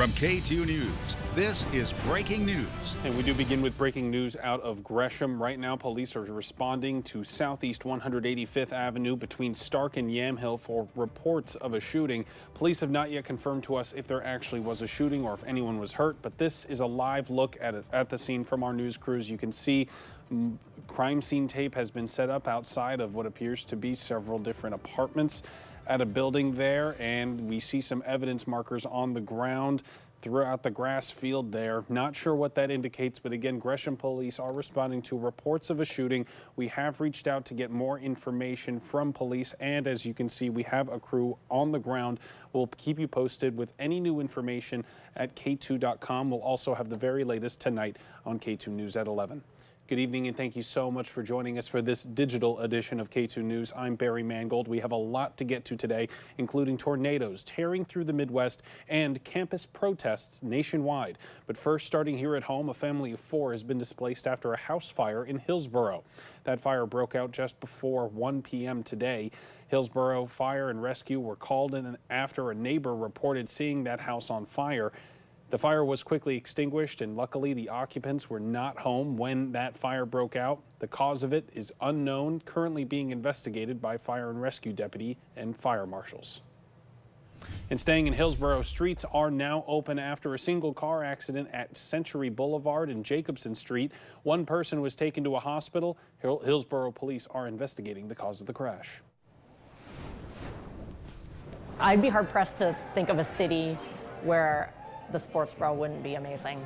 From KATU News, this is breaking news. And we do begin with breaking news out of Gresham. Right now, police are responding to Southeast 185th Avenue between Stark and Yamhill for reports of a shooting. Police have not yet confirmed to us if there actually was a shooting or if anyone was hurt, but this is a live look at the scene from our news crews. You can see crime scene tape has been set up outside of what appears to be several different apartments at a building there, and we see some evidence markers on the ground throughout the grass field there. Not sure what that indicates, but again, Gresham police are responding to reports of a shooting. We have reached out to get more information from police, and as you can see, we have a crew on the ground. We'll keep you posted with any new information at KATU.com. We'll also have the very latest tonight on KATU News at 11. Good evening, and thank you so much for joining us for this digital edition of KATU News. I'm Barry Mangold. We have a lot to get to today, including tornadoes tearing through the Midwest and campus protests nationwide. But first, starting here at home, a family of 4 has been displaced after a house fire in Hillsborough. That fire broke out just before 1 p.m. today. Hillsborough Fire and Rescue were called in after a neighbor reported seeing that house on fire. The fire was quickly extinguished, and luckily the occupants were not home when that fire broke out. The cause of it is unknown, currently being investigated by fire and rescue deputy and fire marshals. And staying in Hillsborough, streets are now open after a single car accident at Century Boulevard and Jacobson Street. One person was taken to a hospital. Hillsborough police are investigating the cause of the crash. I'd be hard pressed to think of a city where the sports bra wouldn't be amazing.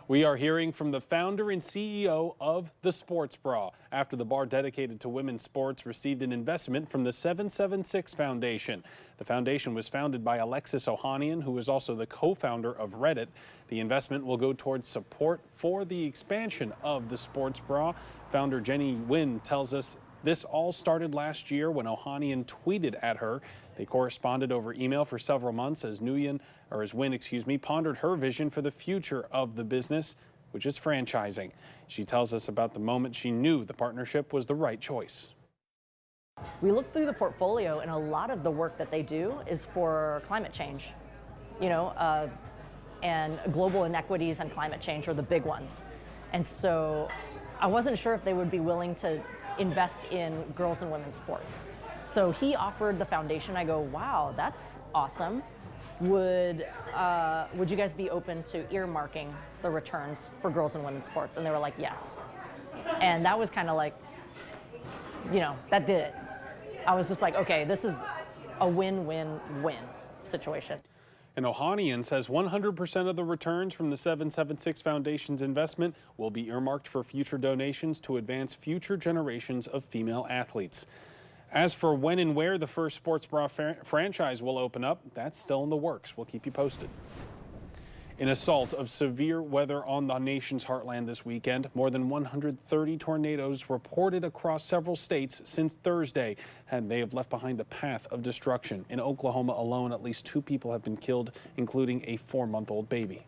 We are hearing from the founder and CEO of the Sports Bra after the bar dedicated to women's sports received an investment from the 776 Foundation. The foundation was founded by Alexis Ohanian, who is also the co-founder of Reddit. The investment will go towards support for the expansion of the Sports Bra. Founder Jenny Nguyen tells us this all started last year when Ohanian tweeted at her. They corresponded over email for several months as Nguyen pondered her vision for the future of the business, which is franchising. She tells us about the moment she knew the partnership was the right choice. We looked through the portfolio, and a lot of the work that they do is for climate change, and global inequities and climate change are the big ones. And so I wasn't sure if they would be willing to invest in girls and women's sports. So he offered the foundation. I go, wow, that's awesome. Would you guys be open to earmarking the returns for girls and women's sports? And they were like, yes. And that was kind of like, that did it. I was just like, okay, this is a win-win-win situation. And Ohanian says 100% of the returns from the 776 Foundation's investment will be earmarked for future donations to advance future generations of female athletes. As for when and where the first sports bra franchise will open up, that's still in the works. We'll keep you posted. An assault of severe weather on the nation's heartland this weekend. More than 130 tornadoes reported across several states since Thursday, and they have left behind a path of destruction. In Oklahoma alone, at least 2 people have been killed, including a 4-month-old baby.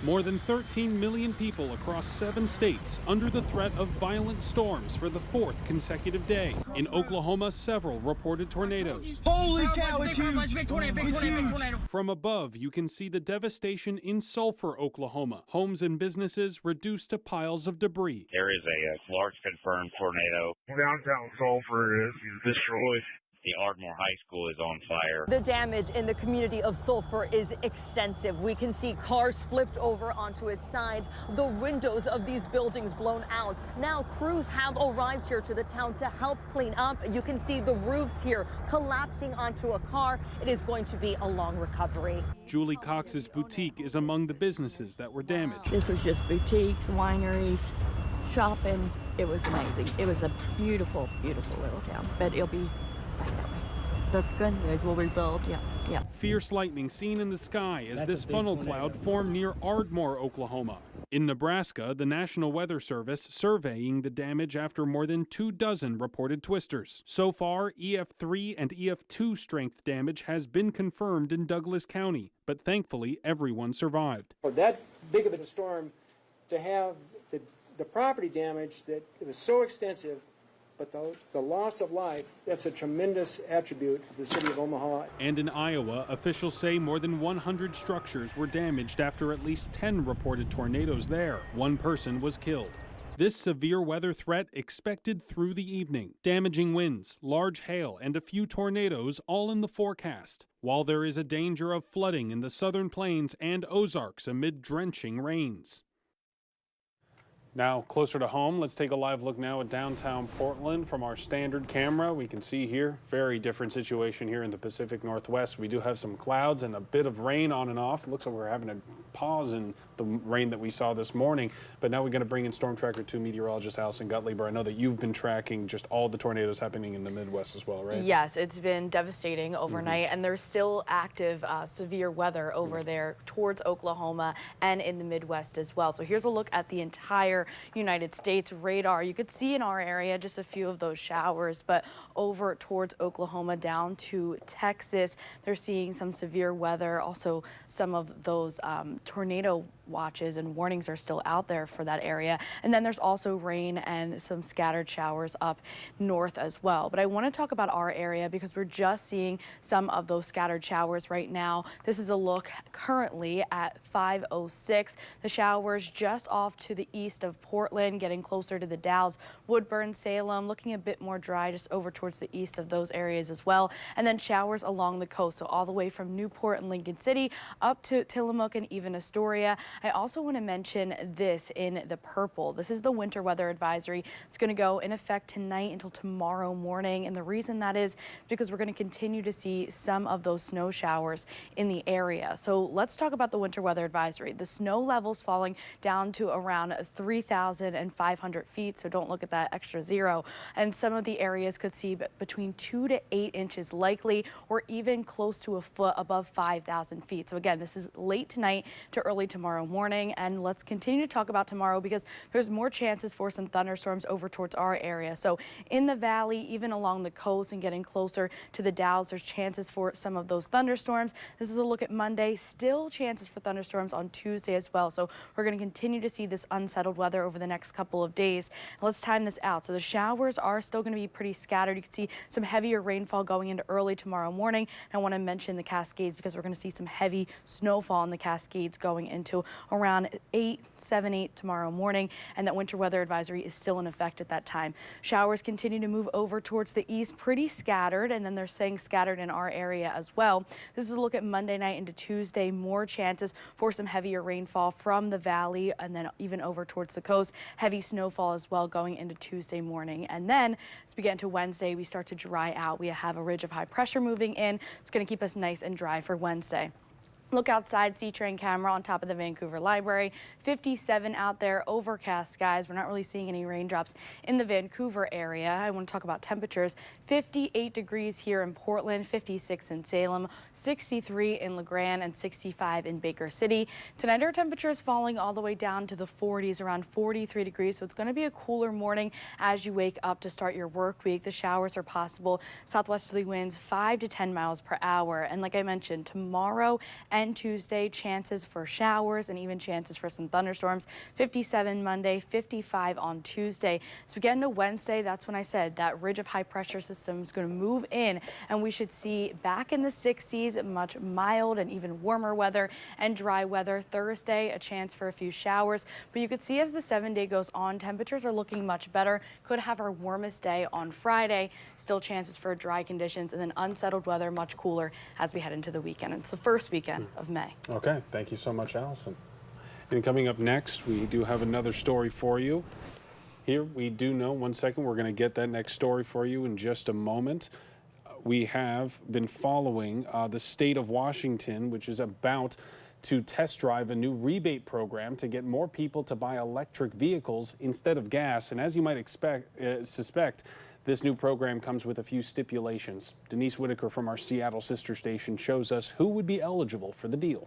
More than 13 million people across 7 states under the threat of violent storms for the 4th consecutive day. In Oklahoma, several reported tornadoes. Holy cow, it's huge! Big tornado. From above, you can see the devastation in Sulphur, Oklahoma. Homes and businesses reduced to piles of debris. There is a large confirmed tornado. Downtown Sulphur is destroyed. The Ardmore High School is on fire. The damage in the community of Sulphur is extensive. We can see cars flipped over onto its side, the windows of these buildings blown out. Now crews have arrived here to the town to help clean up. You can see the roofs here collapsing onto a car. It is going to be a long recovery. Julie Cox's boutique is among the businesses that were damaged. This was just boutiques, wineries, shopping. It was amazing. It was a beautiful, beautiful little town, but it'll be right that way. That's good news. We'll rebuild. Yeah. Fierce lightning seen in the sky as this funnel cloud formed near Ardmore, Oklahoma. In Nebraska, the National Weather Service surveying the damage after more than 24 reported twisters. So far, EF3 and EF2 strength damage has been confirmed in Douglas County, but thankfully everyone survived. For that big of a storm to have the property damage that it was so extensive But the loss of life, that's a tremendous attribute of the city of Omaha. And in Iowa, officials say more than 100 structures were damaged after at least 10 reported tornadoes there. One person was killed. This severe weather threat expected through the evening. Damaging winds, large hail, and a few tornadoes all in the forecast. While there is a danger of flooding in the southern plains and Ozarks amid drenching rains. Now, closer to home, let's take a live look now at downtown Portland from our standard camera. We can see here, very different situation here in the Pacific Northwest. We do have some clouds and a bit of rain on and off. It looks like we're having a pause in the rain that we saw this morning. But now we're going to bring in Storm Tracker 2 meteorologist Allison Gutleber. I know that you've been tracking just all the tornadoes happening in the Midwest as well, right? Yes, it's been devastating overnight, and there's still active severe weather over there towards Oklahoma and in the Midwest as well. So here's a look at the entire United States radar. You could see in our area just a few of those showers, but over towards Oklahoma down to Texas, they're seeing some severe weather. Also, some of those tornado watches and warnings are still out there for that area. And then there's also rain and some scattered showers up north as well. But I want to talk about our area because we're just seeing some of those scattered showers right now. This is a look currently at 5:06. The showers just off to the east of Portland, getting closer to the Dalles, Woodburn, Salem, looking a bit more dry just over towards the east of those areas as well. And then showers along the coast, so all the way from Newport and Lincoln City up to Tillamook and even Astoria. I also want to mention this in the purple. This is the winter weather advisory. It's going to go in effect tonight until tomorrow morning. And the reason that is because we're going to continue to see some of those snow showers in the area. So let's talk about the winter weather advisory. The snow levels falling down to around 3,500 feet. So don't look at that extra zero. And some of the areas could see between 2 to 8 inches likely, or even close to a foot above 5,000 feet. So again, this is late tonight to early tomorrow morning. And let's continue to talk about tomorrow because there's more chances for some thunderstorms over towards our area. So in the valley, even along the coast and getting closer to the Dalles, there's chances for some of those thunderstorms. This is a look at Monday. Still chances for thunderstorms on Tuesday as well. So we're going to continue to see this unsettled weather over the next couple of days. Let's time this out. So the showers are still going to be pretty scattered. You can see some heavier rainfall going into early tomorrow morning. And I want to mention the Cascades because we're going to see some heavy snowfall in the Cascades going into around 7, 8 tomorrow morning. And that winter weather advisory is still in effect at that time. Showers continue to move over towards the east, pretty scattered. And then they're saying scattered in our area as well. This is a look at Monday night into Tuesday. More chances for some heavier rainfall from the valley and then even over towards the coast. Heavy snowfall as well going into Tuesday morning. And then as we get into Wednesday, we start to dry out. We have a ridge of high pressure moving in. It's going to keep us nice and dry for Wednesday. Look outside, C-Train camera on top of the Vancouver Library. 57 out there, overcast skies. We're not really seeing any raindrops in the Vancouver area. I want to talk about temperatures. 58 degrees here in Portland, 56 in Salem, 63 in LeGrand, and 65 in Baker City. Tonight, our temperature is falling all the way down to the 40s, around 43 degrees. So it's going to be a cooler morning as you wake up to start your work week. The showers are possible. Southwesterly winds 5 to 10 miles per hour. And like I mentioned, tomorrow and Tuesday, chances for showers and even chances for some thunderstorms. 57 Monday, 55 on Tuesday. So we get into Wednesday, that's when I said that ridge of high pressure system is going to move in and we should see back in the 60s, much mild and even warmer weather and dry weather. Thursday, a chance for a few showers, but you could see as the 7-day goes on, temperatures are looking much better. Could have our warmest day on Friday. Still chances for dry conditions and then unsettled weather, much cooler as we head into the weekend. It's the first weekend of May. Okay, thank you so much, Allison. And coming up next, we do have another story for you. Here, we do know, one second, we're going to get that next story for you in just a moment. We have been following the state of Washington, which is about to test drive a new rebate program to get more people to buy electric vehicles instead of gas. And as you might suspect, this new program comes with a few stipulations. Denise Whitaker from our Seattle sister station shows us who would be eligible for the deal.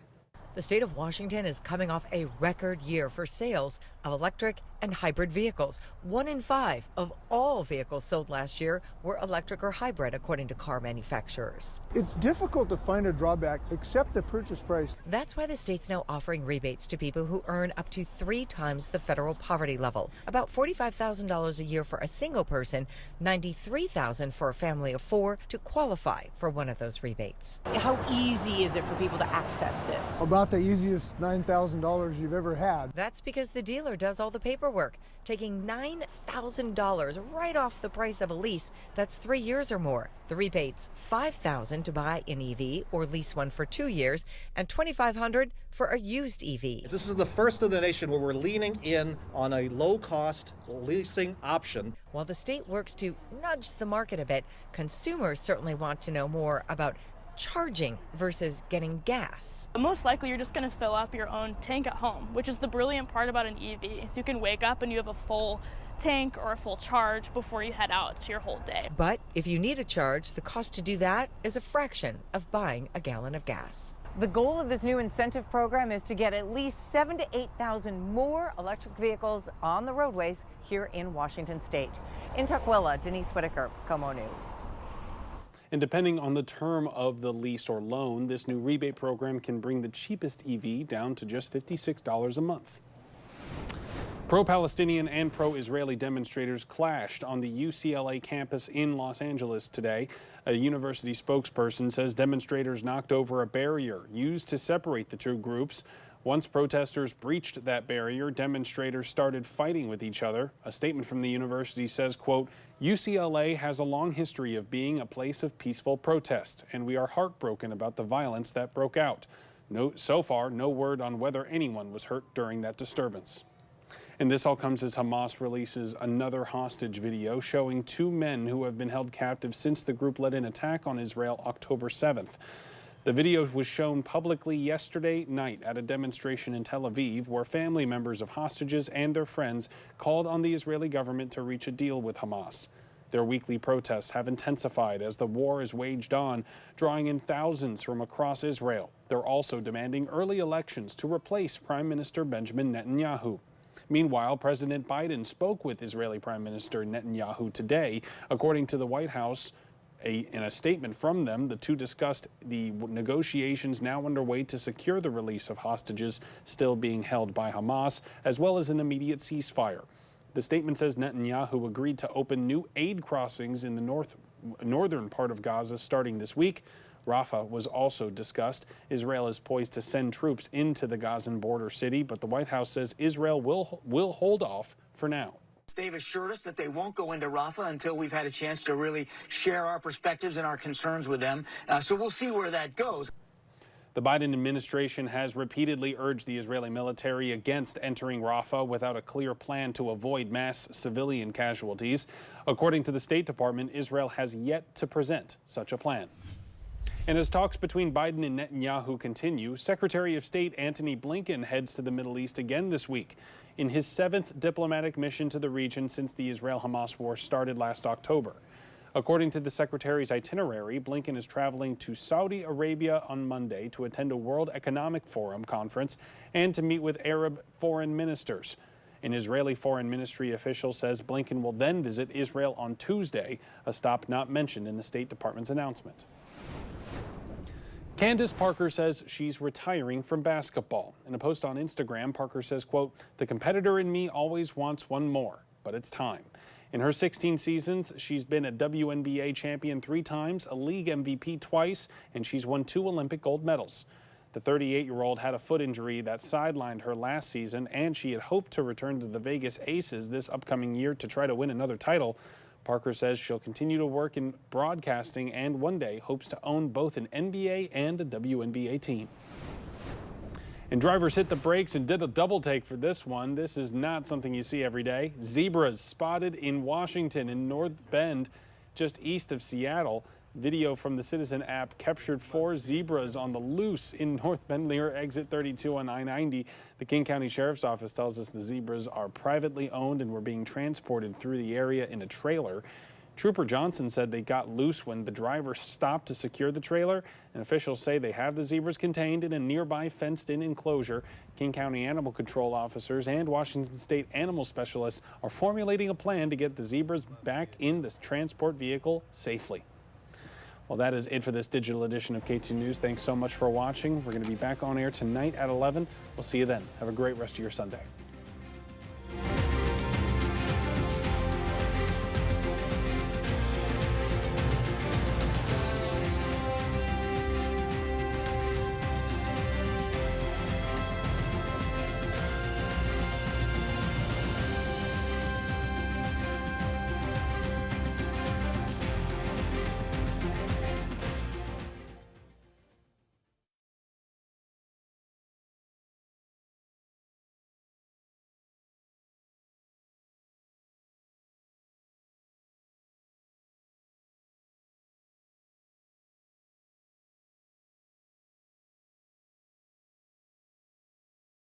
The state of Washington is coming off a record year for sales of electric and hybrid vehicles. 1 in 5 of all vehicles sold last year were electric or hybrid, according to car manufacturers. It's difficult to find a drawback except the purchase price. That's why the state's now offering rebates to people who earn up to 3 times the federal poverty level. About $45,000 a year for a single person, $93,000 for a family of 4 to qualify for one of those rebates. How easy is it for people to access this? About the easiest $9,000 you've ever had. That's because the dealer does all the paperwork, taking $9,000 right off the price of a lease that's 3 years or more. The rebate's $5,000 to buy an EV or lease one for 2 years, and $2,500 for a used EV. This is the first in the nation where we're leaning in on a low-cost leasing option. While the state works to nudge the market a bit, consumers certainly want to know more about charging versus getting gas. Most likely you're just going to fill up your own tank at home, which is the brilliant part about an EV. You can wake up and you have a full tank or a full charge before you head out to your whole day. But if you need a charge, the cost to do that is a fraction of buying a gallon of gas. The goal of this new incentive program is to get at least 7,000 to 8,000 more electric vehicles on the roadways here in Washington state. In Tukwila, Denise Whitaker, KOMO News. And depending on the term of the lease or loan, this new rebate program can bring the cheapest EV down to just $56 a month. Pro-Palestinian and pro-Israeli demonstrators clashed on the UCLA campus in Los Angeles today. A university spokesperson says demonstrators knocked over a barrier used to separate the two groups. Once protesters breached that barrier, demonstrators started fighting with each other. A statement from the university says, quote, UCLA has a long history of being a place of peaceful protest, and we are heartbroken about the violence that broke out. So far, no word on whether anyone was hurt during that disturbance. And this all comes as Hamas releases another hostage video showing 2 men who have been held captive since the group led an attack on Israel October 7th. The video was shown publicly yesterday night at a demonstration in Tel Aviv where family members of hostages and their friends called on the Israeli government to reach a deal with Hamas. Their weekly protests have intensified as the war is waged on, drawing in thousands from across Israel. They're also demanding early elections to replace Prime Minister Benjamin Netanyahu. Meanwhile, President Biden spoke with Israeli Prime Minister Netanyahu today. According to the White House, in a statement from them, the two discussed the negotiations now underway to secure the release of hostages still being held by Hamas, as well as an immediate ceasefire. The statement says Netanyahu agreed to open new aid crossings in the northern part of Gaza starting this week. Rafah was also discussed. Israel is poised to send troops into the Gazan border city, but the White House says Israel will hold off for now. They've assured us that they won't go into Rafah until we've had a chance to really share our perspectives and our concerns with them. So we'll see where that goes. The Biden administration has repeatedly urged the Israeli military against entering Rafah without a clear plan to avoid mass civilian casualties. According to the State Department, Israel has yet to present such a plan. And as talks between Biden and Netanyahu continue, Secretary of State Antony Blinken heads to the Middle East again this week in his 7th diplomatic mission to the region since the Israel-Hamas war started last October. According to the Secretary's itinerary, Blinken is traveling to Saudi Arabia on Monday to attend a World Economic Forum conference and to meet with Arab foreign ministers. An Israeli foreign ministry official says Blinken will then visit Israel on Tuesday, a stop not mentioned in the State Department's announcement. Candace Parker says she's retiring from basketball. In a post on Instagram, Parker says, quote, "The competitor in me always wants one more, but it's time." In her 16 seasons, she's been a WNBA champion 3 times, a league MVP twice, and she's won 2 Olympic gold medals. The 38-year-old had a foot injury that sidelined her last season, and she had hoped to return to the Vegas Aces this upcoming year to try to win another title. Parker says she'll continue to work in broadcasting and one day hopes to own both an NBA and a WNBA team. And drivers hit the brakes and did a double take for this one. This is not something you see every day. Zebras spotted in Washington in North Bend, just east of Seattle. Video from the Citizen app captured 4 zebras on the loose in North Bend near exit 32 on I-90. The King County Sheriff's Office tells us the zebras are privately owned and were being transported through the area in a trailer. Trooper Johnson said they got loose when the driver stopped to secure the trailer, and officials say they have the zebras contained in a nearby fenced-in enclosure. King County Animal Control officers and Washington State animal specialists are formulating a plan to get the zebras back in the transport vehicle safely. Well, that is it for this digital edition of KATU News. Thanks so much for watching. We're going to be back on air tonight at 11. We'll see you then. Have a great rest of your Sunday.